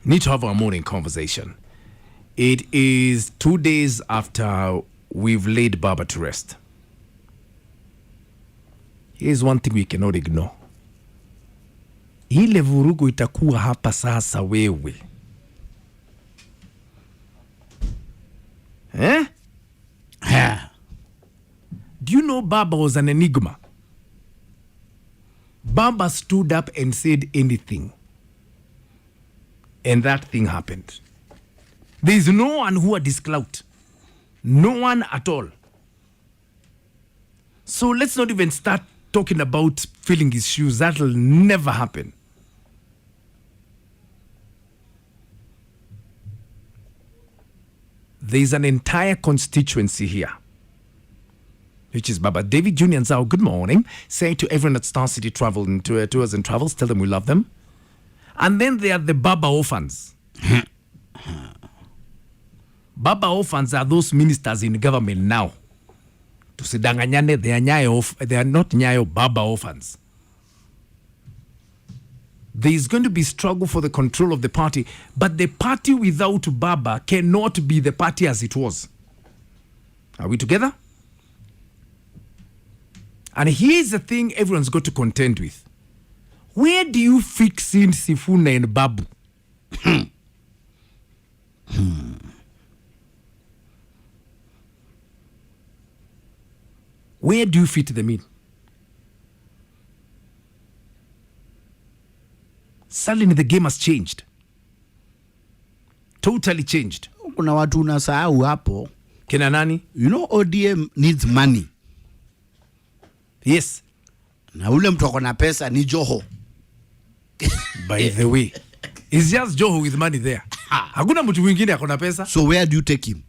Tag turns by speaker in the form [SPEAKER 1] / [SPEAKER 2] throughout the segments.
[SPEAKER 1] need to have our morning conversation. It is 2 days after we've laid Baba to rest. Here's one thing we cannot ignore. Ile vurugu itakuwa hapa sasa wewe. Eh? Do you know Baba was an enigma? Baba stood up and said anything. And that thing happened. There is no one who had his clout. No one at all. So let's not even start talking about filling his shoes. That will never happen. There is an entire constituency here, which is Baba. David Jr. and Zao, good morning. Say to everyone at Star City Travel and Tours and Travels, tell them we love them. And then there are the Baba orphans. Baba orphans are those ministers in government now. Tusidanganyane, they are not Nyayo Baba orphans. There is going to be struggle for the control of the party, but the party without Baba cannot be the party as it was. Are we together? And here's the thing everyone's got to contend with. Where do you fix in Sifuna and Babu? Where do you fit them in? Suddenly the game has changed. Totally changed.
[SPEAKER 2] Kuna watu unasahau hapo.
[SPEAKER 1] Kina nani?
[SPEAKER 2] You know ODM needs money.
[SPEAKER 1] Yes.
[SPEAKER 2] Na ule mtu akona pesa ni Joho.
[SPEAKER 1] By the way, it's just Joho with money there. Hakuna mtu mwingine akona pesa.
[SPEAKER 2] So where do you take him?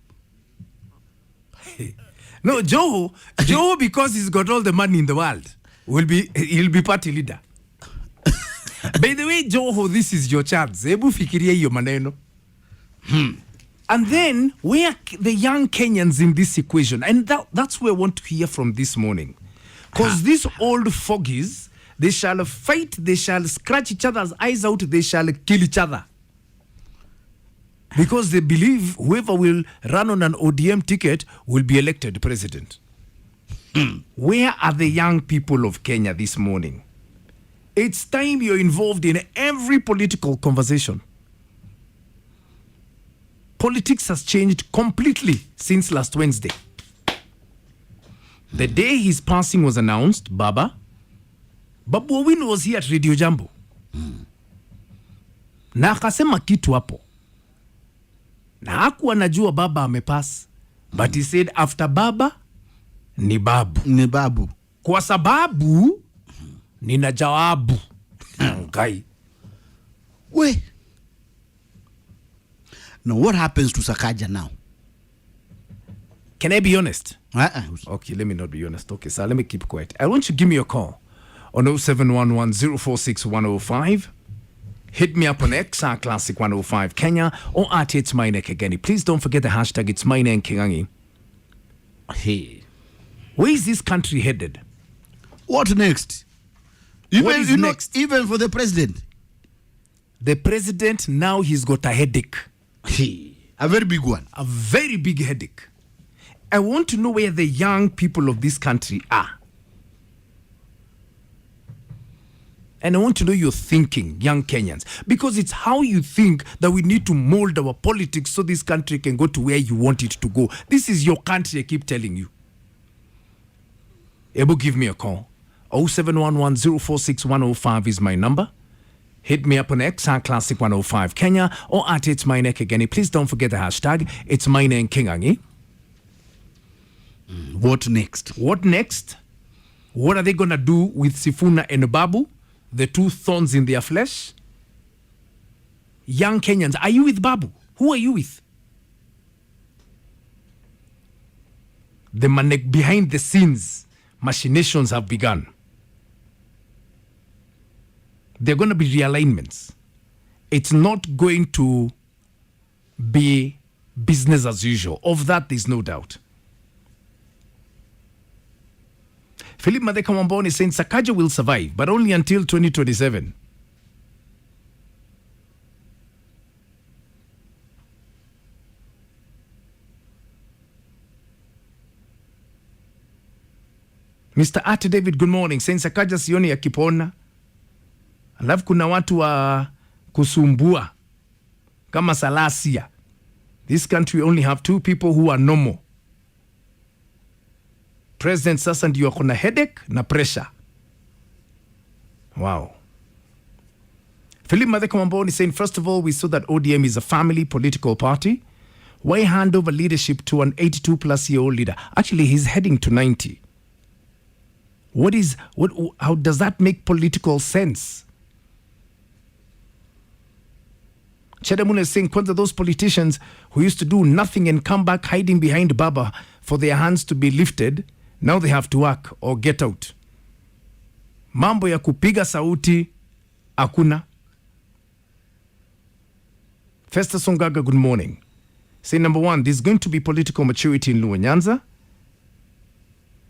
[SPEAKER 1] No, Joho because he's got all the money in the world, he'll be party leader. By the way, Joho, this is your chance. Hebu fikiria hiyo maneno. And then, where the young Kenyans in this equation? And that's where I want to hear from this morning. Because these old fogies, they shall fight, they shall scratch each other's eyes out, they shall kill each other. Because they believe whoever will run on an ODM ticket will be elected president. Where are the young people of Kenya this morning? It's time you're involved in every political conversation. Politics has changed completely since last Wednesday. The day his passing was announced, Babu Owino was here at Radio Jambo. Na akasema kitu hapo. Na hakuwa anajua Baba amepass. But he said after Baba ni Babu.
[SPEAKER 2] Ni Babu.
[SPEAKER 1] Kwa sababu nina jawabu. Okay.
[SPEAKER 2] We. Now what happens to Sakaja now?
[SPEAKER 1] Can I be honest?
[SPEAKER 2] Okay,
[SPEAKER 1] let me not be honest. Okay, so let me keep quiet. I want you to give me a call on 0711 046 105. Hit me up on X, Classic 105 Kenya, or at It's My Neck again. Please don't forget the hashtag It's My Neck Kingangi. Hey, where is this country headed?
[SPEAKER 2] What next?
[SPEAKER 1] What is next?
[SPEAKER 2] Even for the president.
[SPEAKER 1] The president, now he's got a headache.
[SPEAKER 2] A very big one.
[SPEAKER 1] A very big headache. I want to know where the young people of this country are. And I want to know your thinking, young Kenyans, because it's how you think that we need to mold our politics so this country can go to where you want it to go. This is your country, I keep telling you. Able, give me a call. 0711 046 105 is my number. Hit me up on X, Classic 105 Kenya, or at It's My Neck again. Please don't forget the hashtag It's My Neck Kingangi.
[SPEAKER 2] What next?
[SPEAKER 1] What next? What are they going to do with Sifuna and Babu? The two thorns in their flesh? Young Kenyans, are you with Babu? Who are you with? Behind the scenes, machinations have begun. There are going to be realignments. It's not going to be business as usual. Of that, there's no doubt. Philip Madeka Wamboni is saying Sakaja will survive, but only until 2027. Mr. Ate David, good morning. Sensa kaja sioni ya kipona. Alafu kuna watu wa kusumbua kama Salasia. This country only have 2 people who are normal. President sasa ndio kuna headache na pressure. Wow. Philip Madheka Mamboni saying, first of all, we saw that ODM is a family political party. Why hand over leadership to an 82-plus-year-old leader? Actually, he's heading to 90. How does that make political sense? Chedamuna is saying, Kwanza, those politicians who used to do nothing and come back hiding behind Baba for their hands to be lifted, now they have to work or get out. Mambo ya kupiga sauti, akuna. Festus Songaga, good morning. Say, number 1, there's going to be political maturity in Luo Nyanza.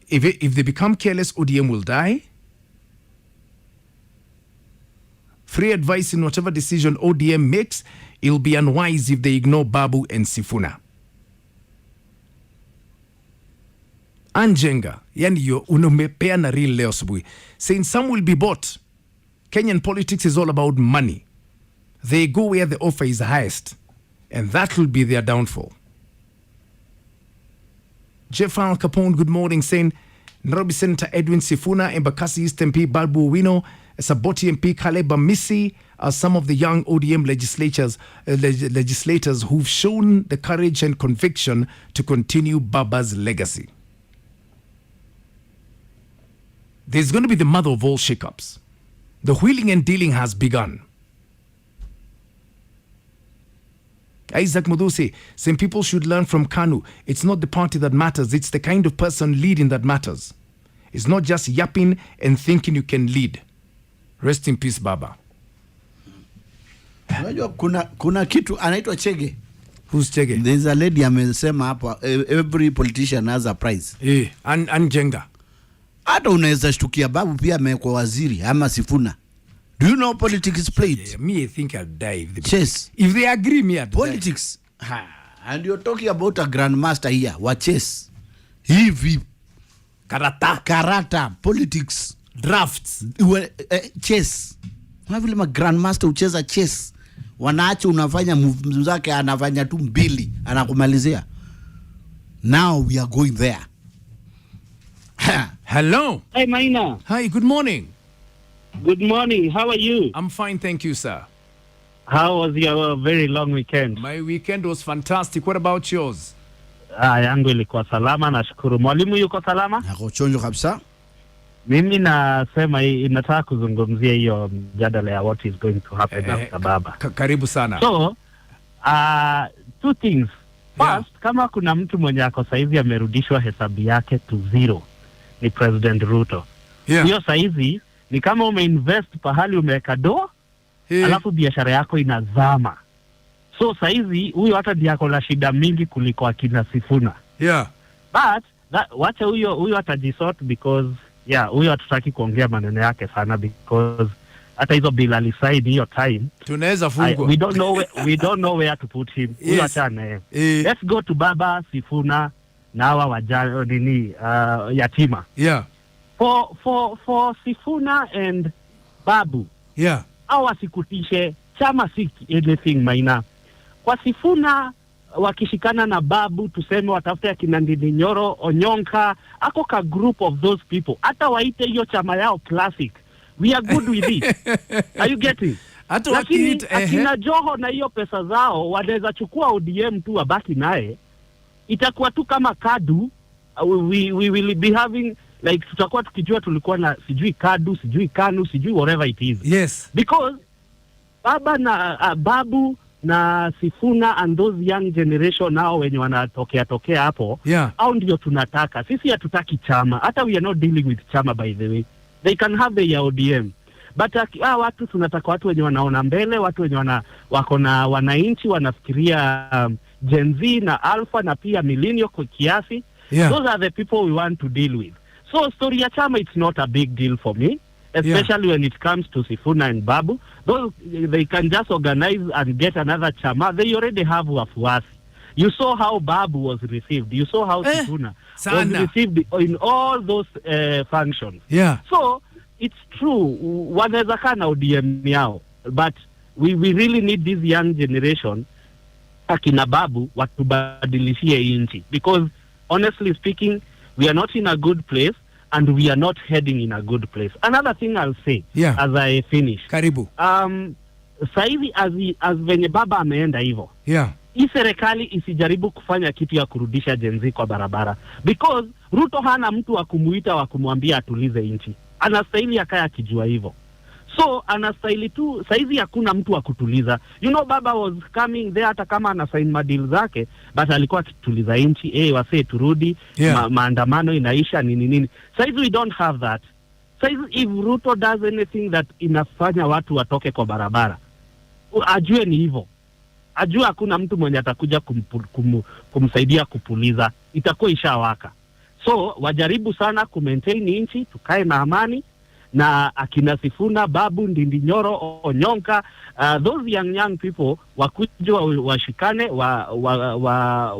[SPEAKER 1] If they become careless, ODM will die. Free advice in whatever decision ODM makes, it'll be unwise if they ignore Babu and Sifuna. Anjenga, yani yo unomepea na real leo subuhi. Saying some will be bought. Kenyan politics is all about money. They go where the offer is highest. And that will be their downfall. Jeff Al Capone, good morning, saying Nairobi Senator Edwin Sifuna, Embakasi East MP Balbu Wino, Saboti MP Caleb Amisi are some of the young ODM legislators who've shown the courage and conviction to continue Baba's legacy. There's going to be the mother of all shakeups. The wheeling and dealing has begun. Isaac Mudusi, saying people should learn from KANU. It's not the party that matters, it's the kind of person leading that matters. It's not just yapping and thinking you can lead. Rest in peace, Baba.
[SPEAKER 2] Unajua kuna kitu anaitwa Chege.
[SPEAKER 1] Who's Chege?
[SPEAKER 2] There's a lady amesema hapa, every politician has a prize.
[SPEAKER 1] Anjenga.
[SPEAKER 2] Hata unaweza shtukia Babu pia amekuwa waziri ama Sifuna. Do you know politics is played?
[SPEAKER 1] Yeah, me, I think I'll die
[SPEAKER 2] If
[SPEAKER 1] they agree, me, I'll
[SPEAKER 2] politics. And you're talking about a grandmaster here. Wa chess. Hivi. Karata. Politics.
[SPEAKER 1] Drafts.
[SPEAKER 2] Chess. Unavile ma grandmaster ucheza chess. Wanaacha unafanya move zake, anafanya tu mbili. Anakumalizia. Now we are going there.
[SPEAKER 1] Hello.
[SPEAKER 3] Hey, Maina.
[SPEAKER 1] Hi, good morning.
[SPEAKER 3] Good morning. How are you?
[SPEAKER 1] I'm fine, thank you, sir.
[SPEAKER 3] How was your very long weekend?
[SPEAKER 1] My weekend was fantastic. What about yours?
[SPEAKER 3] Yangu ilikuwa salama, nashukuru. Mwalimu yuko salama?
[SPEAKER 2] Nako chonjo kabisa.
[SPEAKER 3] Mimi nasema inataka kuzungumzia hiyo mjadala ya what is going to happen after Baba.
[SPEAKER 1] Karibu sana.
[SPEAKER 3] So, 2 things. First, kama kuna mtu mwenye ako saizi amerudishwa hesabu yake to 0, ni President Ruto. Hiyo saizi ni kama umeinvest pahali umeweka do, alafu biashara yako inazama. So saizi huyo hata ndiye ako na shida mingi kuliko akina Sifuna. But wacha huyo atajisort because huyo hatutaki kuongea maneno yake sana because hata hizo bill alisaini hiyo time
[SPEAKER 1] tunaweza fungwa.
[SPEAKER 3] We don't know where to put him. Huyo achane. Let's go to Baba, Sifuna na hawa wajana nini yatima. For Sifuna and Babu. Hawa sikutishe chama si anything, Maina. Kwa Sifuna wakishikana na Babu tuseme watafute akina Ndindi Nyoro, Onyonka, ako ka group of those people. Hata waite hiyo chama yao classic. We are good with it. Are you getting? Lakini akina Joho na hiyo pesa zao wanaweza chukua ODM tu wabaki naye. Itakuwa tu kama KADU. We will be having like tutakuwa tukijua tulikuwa na sijui KADU, sijui KANU, sijui whatever it is.
[SPEAKER 1] Yes.
[SPEAKER 3] Because Baba na Babu na Sifuna and those young generation now wenye wanatokea hapo, au ndio tunataka. Sisi hatutaki chama. Hata we are not dealing with chama, by the way. They can have the ODM. But watu tunataka watu wenye wanaona mbele, watu wenye wako na wananchi wanafikiria Gen Z na Alpha na pia millennial kwa kiasi. Those are the people we want to deal with. So story ya chama, it's not a big deal for me, especially when it comes to Sifuna and Babu. Those, they can just organize and get another chama. They already have wafuasi. You saw how Babu was received. You saw how Sifuna was received in all those functions.
[SPEAKER 1] Yeah.
[SPEAKER 3] So it's true. Wanaweza kana ODM yao, but we really need this young generation akina Babu watubadilishie inchi, because honestly speaking, we are not in a good place and we are not heading in a good place. Another thing I'll say as I finish.
[SPEAKER 1] Karibu.
[SPEAKER 3] Saizi as venye baba ameenda hivyo. Hii serikali isijaribu kufanya kitu ya kurudisha Gen Z kwa barabara, because Ruto hana mtu wa kumuita wa kumwambia atulize inchi. Anastahili akaya kijua hivyo. So anastahili tu, saizi hakuna mtu wa kutuliza. You know, baba was coming there hata kama ana sign madeal zake, but alikuwa akituliza inchi, wasee turudi, maandamano inaisha nini. Saizi we don't have that. Saizi if Ruto does anything that inafanya watu watoke kwa barabara, ajue ni hivyo. Ajue hakuna mtu mwenye atakuja kumsaidia kupuliza. Itakuwa ishawaka. So wajaribu sana kumaintain inchi, tukae na amani. Na akina Sifuna, Babu, Ndindi Nyoro, Onyonka, those young people wakujua washikane,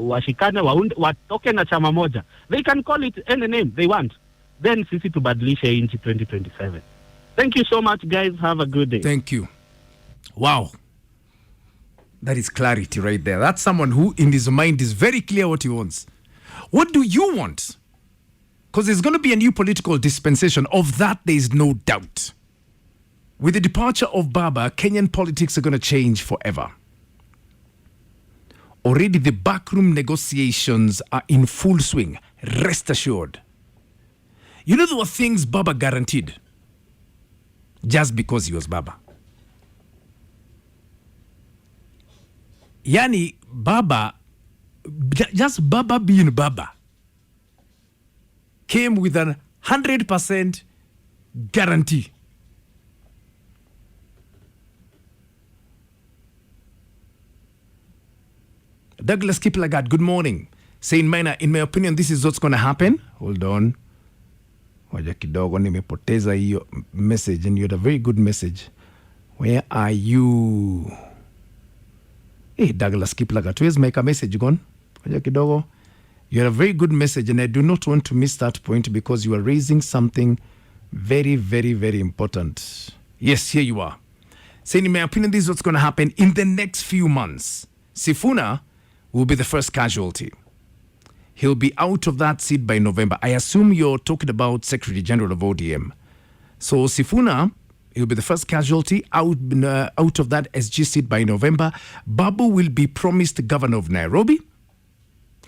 [SPEAKER 3] washikane, watoke na chama moja. They can call it any name they want. Then sisi tubadilishe inchi 2027. Thank you so much, guys. Have a good day.
[SPEAKER 1] Thank you. Wow. That is clarity right there. That's someone who in his mind is very clear what he wants. What do you want? Because there's going to be a new political dispensation. Of that, there is no doubt. With the departure of Baba, Kenyan politics are going to change forever. Already the backroom negotiations are in full swing. Rest assured. You know, there were things Baba guaranteed just because he was Baba. Yani, Baba, just Baba being Baba, came with a 100% guarantee. Douglas Kiplagat, good morning. Saying, Maina, in my opinion, this is what's going to happen. Hold on. Waja kidogo nimepoteza hiyo message, and you had a very good message. Where are you? Hey, Douglas Kiplagat, where's my message gone? Waja kidogo. You had a very good message, and I do not want to miss that point because you are raising something very, very, very important. Yes, here you are. Saying, in my opinion, this is what's going to happen in the next few months. Sifuna will be the first casualty. He'll be out of that seat by November. I assume you're talking about Secretary General of ODM. So Sifuna, he'll be the first casualty out of that SG seat by November. Babu will be promised governor of Nairobi.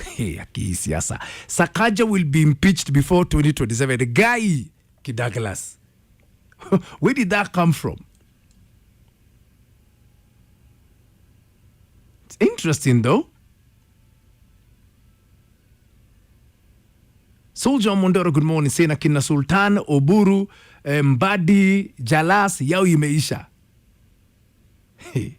[SPEAKER 1] Hey, akisiasa. Sakaja will be impeached before 2027. The guy, Kidaglas. Where did that come from? It's interesting though. Soldier Mondoro, good morning. Saying akina Sultan, Oburu, Mbadi, Jalas, yao imeisha. Hey.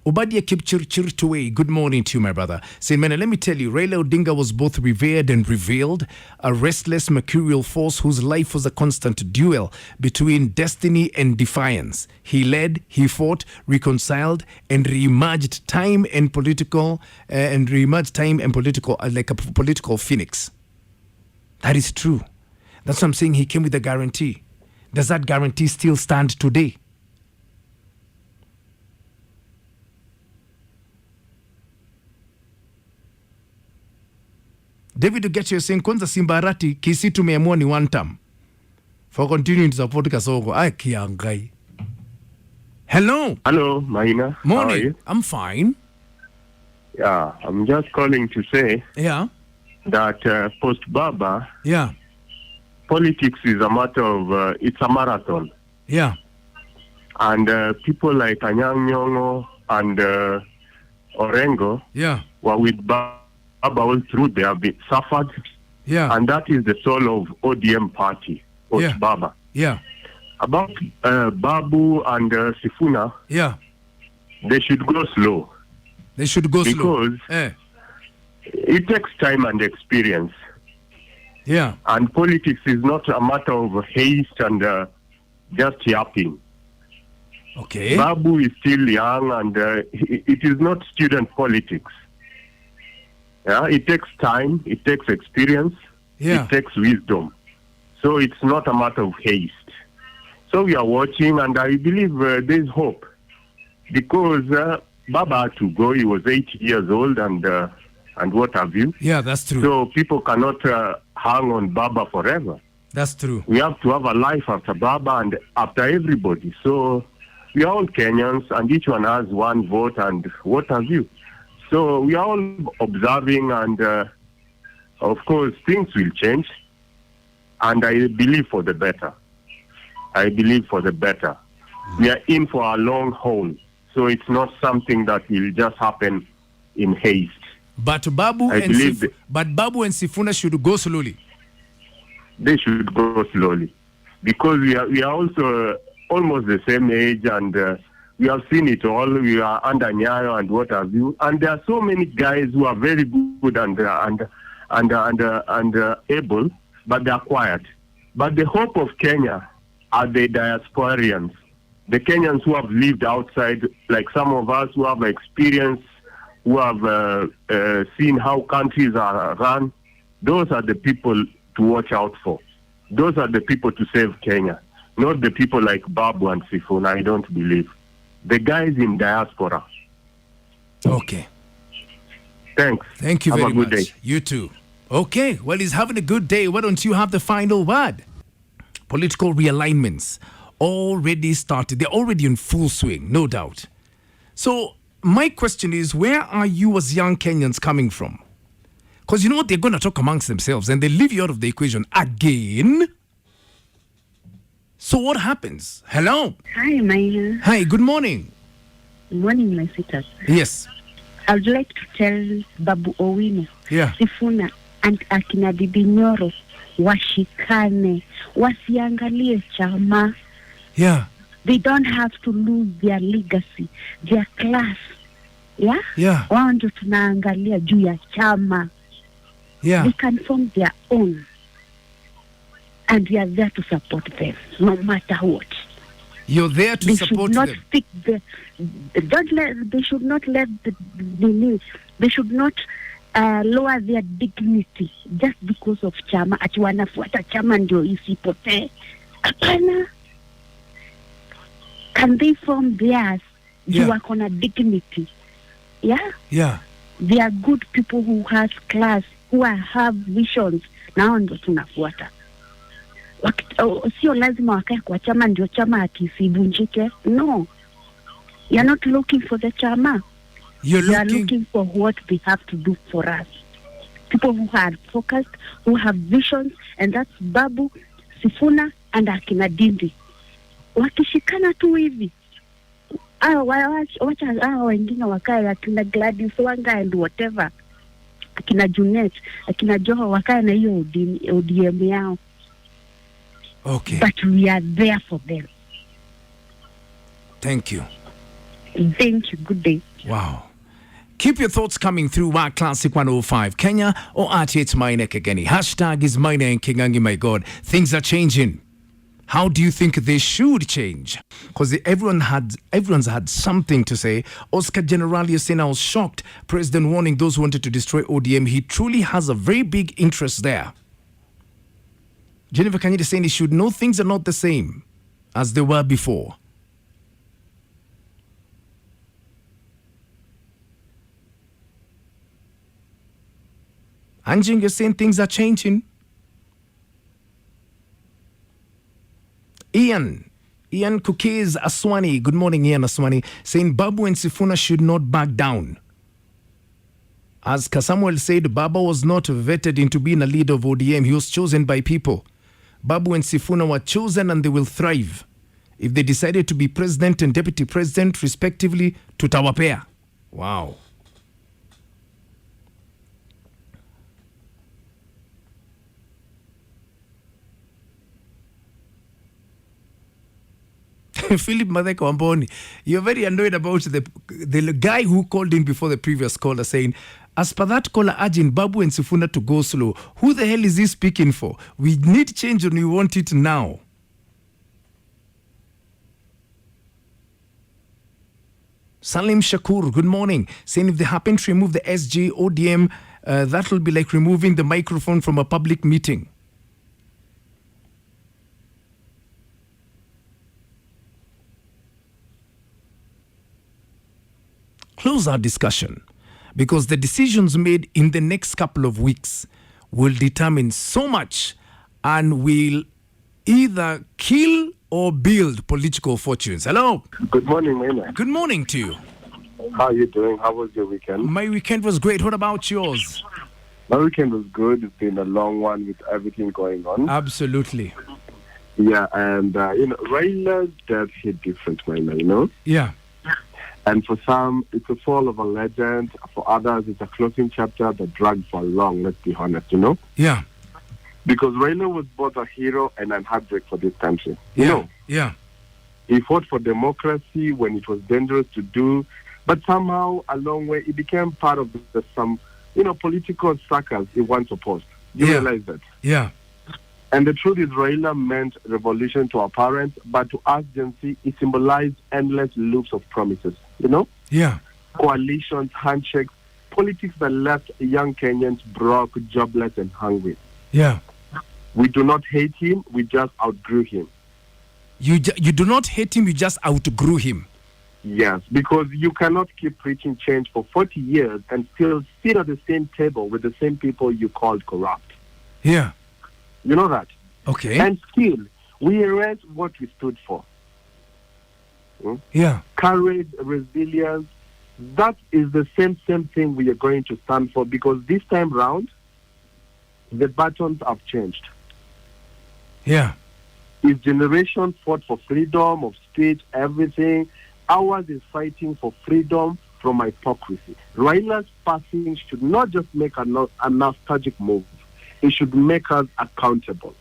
[SPEAKER 1] Obadia Kipchirchirtuwe, good morning to you, my brother. Saying, man, let me tell you, Raila Odinga was both revered and revealed, a restless mercurial force whose life was a constant duel between destiny and defiance. He led, he fought, reconciled, and reemerged time and political, like a political phoenix. That is true. That's what I'm saying. He came with a guarantee. Does that guarantee still stand today? David Ugecho saying, kwanza Simbarati kisi tumeamua ni one term. For continuing to support Kasongo. Ay, kiangai. Hello.
[SPEAKER 4] Hello, Maina.
[SPEAKER 1] Morning.
[SPEAKER 4] How are you?
[SPEAKER 1] I'm fine.
[SPEAKER 4] Yeah, I'm just calling to say that post-Baba, politics is a matter of, it's a marathon.
[SPEAKER 1] Yeah.
[SPEAKER 4] And people like Anyang' Nyong'o and Orengo were with Baba all through. They have been suffered.
[SPEAKER 1] Yeah.
[SPEAKER 4] And that is the soul of ODM party, post-Baba.
[SPEAKER 1] Yeah.
[SPEAKER 4] About Babu and Sifuna, they should go slow.
[SPEAKER 1] They should go slow.
[SPEAKER 4] Because it takes time and experience.
[SPEAKER 1] Yeah.
[SPEAKER 4] And politics is not a matter of haste and just yapping.
[SPEAKER 1] Okay.
[SPEAKER 4] Babu is still young, and it is not student politics. Yeah, it takes time, it takes experience, it takes wisdom. So it's not a matter of haste. So we are watching, and I believe there's hope. Because Baba had to go, he was 80 years old, and what have you.
[SPEAKER 1] Yeah, that's true.
[SPEAKER 4] So people cannot hang on Baba forever.
[SPEAKER 1] That's true.
[SPEAKER 4] We have to have a life after Baba and after everybody. So we are all Kenyans, and each one has one vote, and what have you. So we are all observing, and of course, things will change. And I believe for the better. I believe for the better. We are in for a long haul. So it's not something that will just happen in haste.
[SPEAKER 1] But Babu and Sifuna should go slowly.
[SPEAKER 4] They should go slowly. Because we are also almost the same age, and we have seen it all. We are under Nyayo and what have you. And there are so many guys who are very good and able, but they are quiet. But the hope of Kenya are the diasporians, the Kenyans who have lived outside, like some of us who have experience, who have seen how countries are run. Those are the people to watch out for. Those are the people to save Kenya, not the people like Babu and Sifuna, I don't believe. The guys in diaspora.
[SPEAKER 1] Okay.
[SPEAKER 4] Thanks.
[SPEAKER 1] Thank you
[SPEAKER 4] very much.
[SPEAKER 1] Have a good day. You too. Okay, well, he's having a good day. Why don't you have the final word? Political realignments already started. They're already in full swing, no doubt. So my question is, where are you as young Kenyans coming from? Because you know what? They're going to talk amongst themselves and they leave you out of the equation again. So what happens? Hello?
[SPEAKER 5] Hi, Maya.
[SPEAKER 1] Hi, good morning.
[SPEAKER 5] Good morning, my sister.
[SPEAKER 1] Yes.
[SPEAKER 5] I would like to tell Babu Owino,
[SPEAKER 1] Sifuna,
[SPEAKER 5] and akina Bibi Nyoro washikane, wasiangalie chama.
[SPEAKER 1] Yeah.
[SPEAKER 5] They don't have to lose their legacy, their class. Yeah?
[SPEAKER 1] Yeah.
[SPEAKER 5] Wao ndio tunaangalia juu ya chama.
[SPEAKER 1] Yeah.
[SPEAKER 5] They can form their own. And we are there to support them, no matter what.
[SPEAKER 1] You're there to support them.
[SPEAKER 5] They should not let they should not lower their dignity just because of chama. Ati wanafuata chama ndio isipotee. Hapana. Can they form theirs? You are on a dignity. Yeah?
[SPEAKER 1] Yeah.
[SPEAKER 5] They are good people who has class, who have visions. Nao ndio tunafuata. Sio lazima wakae kwa chama ndio chama akisibunjike. No. You're not looking for the chama. You are looking for what they have to do for us. People who are focused, who have visions, and that's Babu, Sifuna, and akina Dindi. Wakishikana tu hivi. Wacha wengine wakae akina Gladys Wanga and whatever. Akina Junet, akina Joho wakae na hiyo ODM yao.
[SPEAKER 1] Okay.
[SPEAKER 5] But we are there for them.
[SPEAKER 1] Thank you.
[SPEAKER 5] Thank you. Good day.
[SPEAKER 1] Wow. Keep your thoughts coming through our Classic 105 Kenya or RTH Maina Kegeni. Hashtag is Maina and Kingangi, my God. Things are changing. How do you think they should change? Because everyone's had something to say. Oscar Generali is saying, I was shocked. President warning those who wanted to destroy ODM. He truly has a very big interest there. Jennifer Kanyidi saying he should know things are not the same as they were before. Anjing is saying things are changing. Ian Kukez Aswani, good morning Ian Aswani, saying Babu and Sifuna should not back down. As Kasamuel said, Baba was not vetted into being a leader of ODM. He was chosen by people. Babu and Sifuna were chosen and they will thrive. If they decided to be president and deputy president, respectively, tutawapea. Wow. Philip Madeko Amboni, you're very annoyed about the guy who called in before the previous caller saying, as per that caller urging Babu and Sifuna to go slow, who the hell is he speaking for? We need change and we want it now. Salim Shakur, good morning. Saying if they happen to remove the SG ODM, that will be like removing the microphone from a public meeting. Close our discussion, because the decisions made in the next couple of weeks will determine so much and will either kill or build political fortunes. Hello.
[SPEAKER 6] Good morning, Maina.
[SPEAKER 1] Good morning to you.
[SPEAKER 6] How are you doing? How was your weekend?
[SPEAKER 1] My weekend was great. What about yours?
[SPEAKER 6] My weekend was good. It's been a long one with everything going on.
[SPEAKER 1] Absolutely.
[SPEAKER 6] Yeah, and, Raila's death hit different, Maina,
[SPEAKER 1] Yeah.
[SPEAKER 6] And for some, it's a fall of a legend. For others, it's a closing chapter that dragged for long, let's be honest,
[SPEAKER 1] Yeah.
[SPEAKER 6] Because Raila was both a hero and an heartbreak for this country.
[SPEAKER 1] Yeah.
[SPEAKER 6] He fought for democracy when it was dangerous to do, but somehow, along way, it became part of some political circles he once opposed. You realize that?
[SPEAKER 1] Yeah.
[SPEAKER 6] And the truth is, Raila meant revolution to our parents, but to us, Gen Z, it symbolized endless loops of promises,
[SPEAKER 1] Yeah.
[SPEAKER 6] Coalitions, handshakes, politics that left young Kenyans broke, jobless, and hungry.
[SPEAKER 1] Yeah.
[SPEAKER 6] We do not hate him, we just outgrew him.
[SPEAKER 1] You do not hate him, you just outgrew him.
[SPEAKER 6] Yes, because you cannot keep preaching change for 40 years and still sit at the same table with the same people you called corrupt.
[SPEAKER 1] Yeah.
[SPEAKER 6] You know that?
[SPEAKER 1] Okay.
[SPEAKER 6] And still, we erase what we stood for.
[SPEAKER 1] Yeah.
[SPEAKER 6] Courage, resilience, that is the same thing we are going to stand for, because this time round, the buttons have changed.
[SPEAKER 1] Yeah.
[SPEAKER 6] His generation fought for freedom of speech, everything. Ours is fighting for freedom from hypocrisy. Raila's passing should not just make a nostalgic move. It should make us accountable.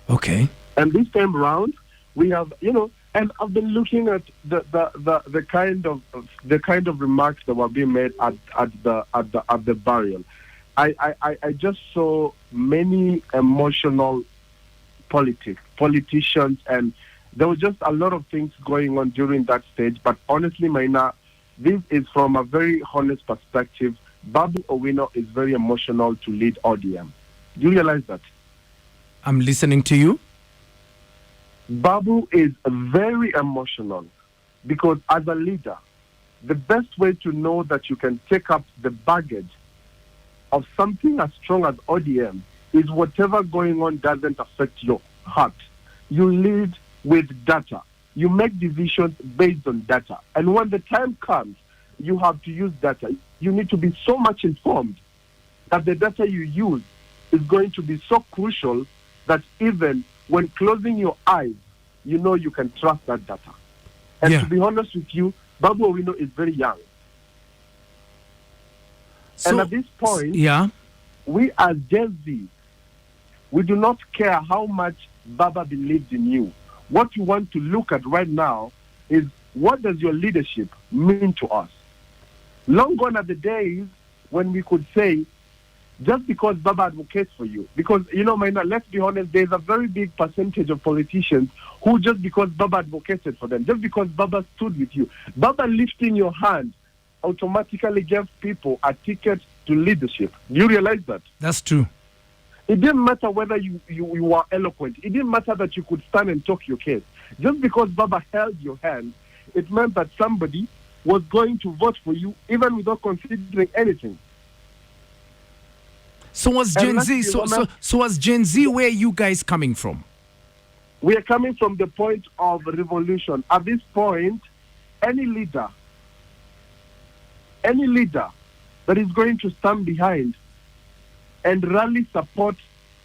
[SPEAKER 1] Okay.
[SPEAKER 6] And this time round, we have, and I've been looking at the kind of remarks that were being made at the burial. I just saw many emotional politicians, and there was just a lot of things going on during that stage. But honestly, Maina, this is from a very honest perspective. Babu Owino is very emotional to lead ODM. Do you realize that?
[SPEAKER 1] I'm listening to you.
[SPEAKER 6] Babu is very emotional because as a leader, the best way to know that you can take up the baggage of something as strong as ODM is whatever going on doesn't affect your heart. You lead with data. You make decisions based on data. And when the time comes, you have to use data. You need to be so much informed that the data you use is going to be so crucial that even when closing your eyes, you can trust that data. And to be honest with you, Babu Owino is very young.
[SPEAKER 1] So,
[SPEAKER 6] and at this point, we as Gen Z, we do not care how much Baba believed in you. What you want to look at right now is, what does your leadership mean to us? Long gone are the days when we could say, just because Baba advocates for you. Because, Maina, let's be honest, there's a very big percentage of politicians who, just because Baba advocated for them, just because Baba stood with you, Baba lifting your hand automatically gave people a ticket to leadership. Do you realize that?
[SPEAKER 1] That's true.
[SPEAKER 6] It didn't matter whether you were eloquent. It didn't matter that you could stand and talk your case. Just because Baba held your hand, it meant that somebody was going to vote for you even without considering anything.
[SPEAKER 1] So was Gen Z, so was Gen Z, where are you guys coming from?
[SPEAKER 6] We are coming from the point of revolution. At this point, any leader that is going to stand behind and rally support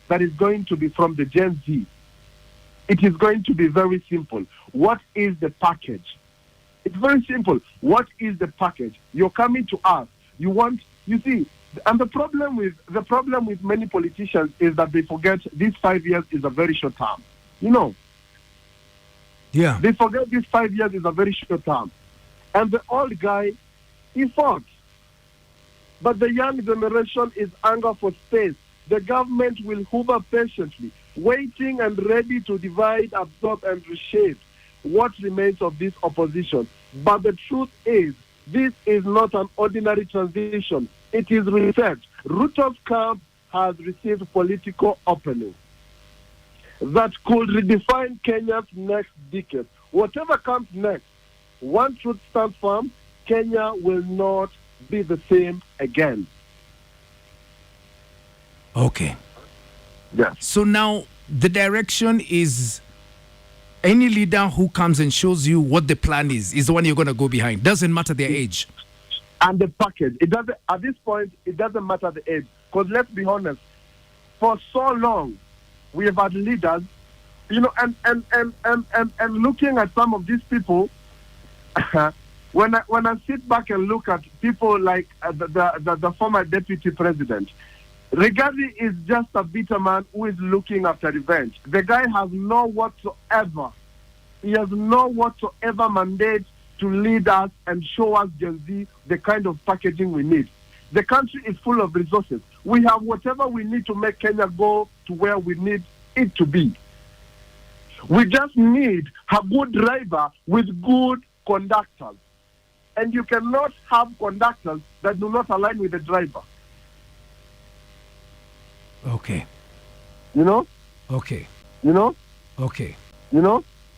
[SPEAKER 6] that is going to be from the Gen Z, it is going to be very simple. What is the package? It's very simple. What is the package? You're coming to us. You see, and the problem with many politicians is that they forget these 5 years is a very short term.
[SPEAKER 1] Yeah.
[SPEAKER 6] They forget these 5 years is a very short term. And the old guy, he fought. But the young generation is anger for space. The government will hover patiently, waiting and ready to divide, absorb, and reshape. what remains of this opposition. But the truth is, this is not an ordinary transition. It is reset. Ruto's camp has received political opening that could redefine Kenya's next decade. Whatever comes next, one truth stands firm: Kenya will not be the same again.
[SPEAKER 1] Okay.
[SPEAKER 6] Yes.
[SPEAKER 1] So now the direction is any leader who comes and shows you what the plan is the one you're going to go behind. Doesn't matter their age.
[SPEAKER 6] And the package. It doesn't, at this point, it doesn't matter the age. Because let's be honest, for so long, we have had leaders, you know, and looking at some of these people, when I sit back and look at people like the former deputy president, Rigathi is just a bitter man who is looking after revenge. The guy has no whatsoever. He has no whatsoever mandate to lead us and show us, Gen Z, the kind of packaging we need. The country is full of resources. We have whatever we need to make Kenya go to where we need it to be. We just need a good driver with good conductors. And you cannot have conductors that do not align with the driver.
[SPEAKER 1] Okay.
[SPEAKER 6] You know?
[SPEAKER 1] Okay.
[SPEAKER 6] You know?
[SPEAKER 1] Okay.
[SPEAKER 6] You know?